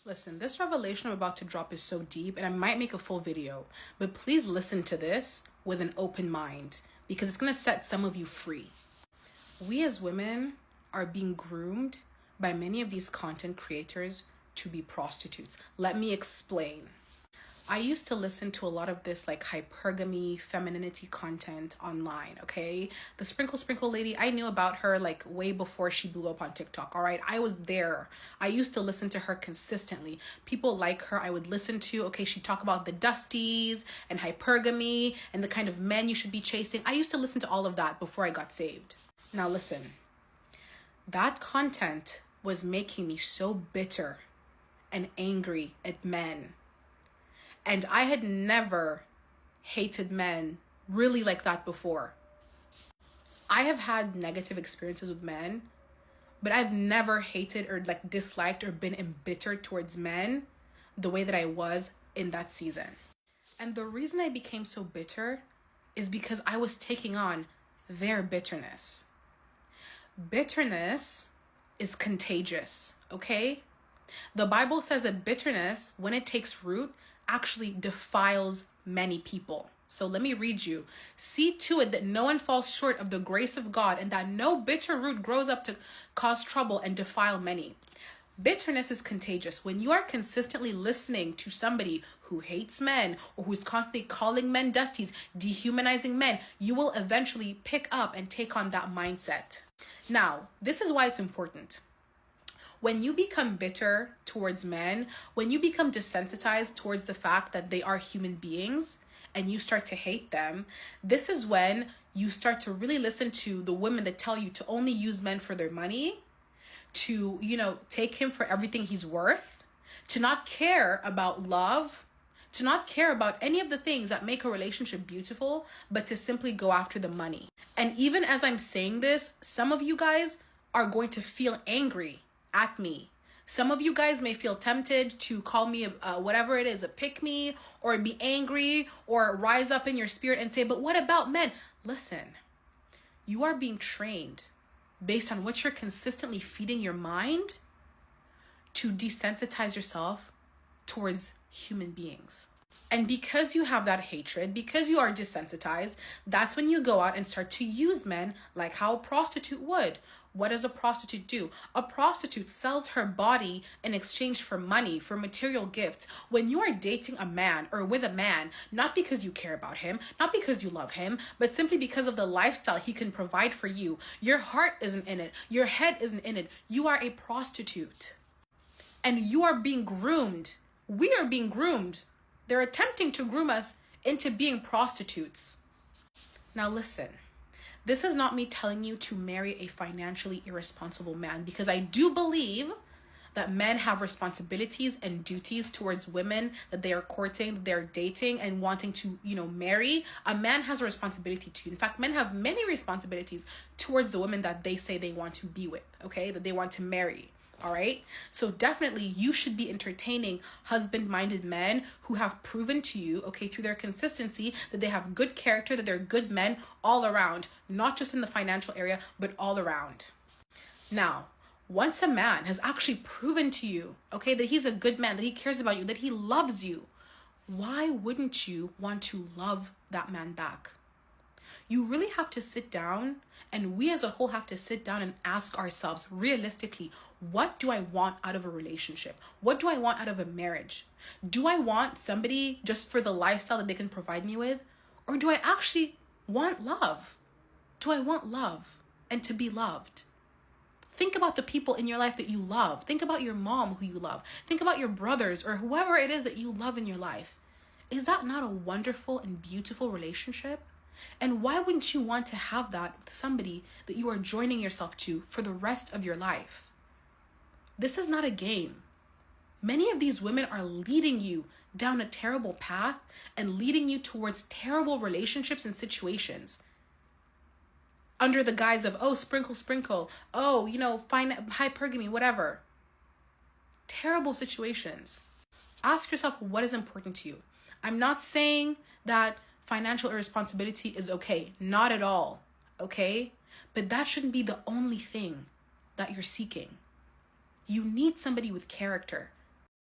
Listen, this revelation I'm about to drop is so deep and I might make a full video, but please listen to this with an open mind because it's going to set some of you free. We as women are being groomed by many of these content creators to be prostitutes. Let me explain. I used to listen to a lot of this like hypergamy, femininity content online, okay? The sprinkle lady, I knew about her like way before she blew up on TikTok, all right? I was there. I used to listen to her consistently. People like her, I would listen to, okay, she'd talk about the dusties and hypergamy and the kind of men you should be chasing. I used to listen to all of that before I got saved. Now listen, that content was making me so bitter and angry at men. And I had never hated men really like that before. I have had negative experiences with men, but I've never hated or like disliked or been embittered towards men the way that I was in that season. And the reason I became so bitter is because I was taking on their bitterness. Bitterness is contagious, okay? The Bible says that bitterness, when it takes root, actually defiles many people. So let me read you. See to it that no one falls short of the grace of God and that no bitter root grows up to cause trouble and defile many. Bitterness is contagious. When you are consistently listening to somebody who hates men or who's constantly calling men dusties, dehumanizing men, you will eventually pick up and take on that mindset. Now, this is why it's important. When you become bitter towards men, when you become desensitized towards the fact that they are human beings and you start to hate them, this is when you start to really listen to the women that tell you to only use men for their money, to, take him for everything he's worth, to not care about love, to not care about any of the things that make a relationship beautiful, but to simply go after the money. And even as I'm saying this, some of you guys are going to feel angry at me. Some of you guys may feel tempted to call me whatever it is, a pick me, or be angry, or rise up in your spirit and say, but what about men? Listen, you are being trained based on what you're consistently feeding your mind to desensitize yourself towards human beings. And because you have that hatred, because you are desensitized, that's when you go out and start to use men like how a prostitute would. What does a prostitute do? A prostitute sells her body in exchange for money, for material gifts. When you are dating a man or with a man, not because you care about him, not because you love him, but simply because of the lifestyle he can provide for you, your heart isn't in it. Your head isn't in it. You are a prostitute. And you are being groomed. We are being groomed. They're attempting to groom us into being prostitutes. Now listen, this is not me telling you to marry a financially irresponsible man, because I do believe that men have responsibilities and duties towards women that they are courting, that they're dating and wanting to, marry. A man has a responsibility too. In fact, men have many responsibilities towards the women that they say they want to be with, okay, that they want to marry. All right. So definitely you should be entertaining husband-minded men who have proven to you, okay, through their consistency that they have good character, that they're good men all around, not just in the financial area, but all around. Now, once a man has actually proven to you, okay, that he's a good man, that he cares about you, that he loves you, why wouldn't you want to love that man back? You really have to sit down, and we as a whole have to sit down and ask ourselves realistically, what do I want out of a relationship? What do I want out of a marriage? Do I want somebody just for the lifestyle that they can provide me with? Or do I actually want love? Do I want love and to be loved? Think about the people in your life that you love. Think about your mom who you love. Think about your brothers or whoever it is that you love in your life. Is that not a wonderful and beautiful relationship? And why wouldn't you want to have that with somebody that you are joining yourself to for the rest of your life? This is not a game. Many of these women are leading you down a terrible path and leading you towards terrible relationships and situations under the guise of, sprinkle, fine hypergamy, whatever. Terrible situations. Ask yourself what is important to you. I'm not saying that financial irresponsibility is okay. Not at all. Okay? But that shouldn't be the only thing that you're seeking. You need somebody with character.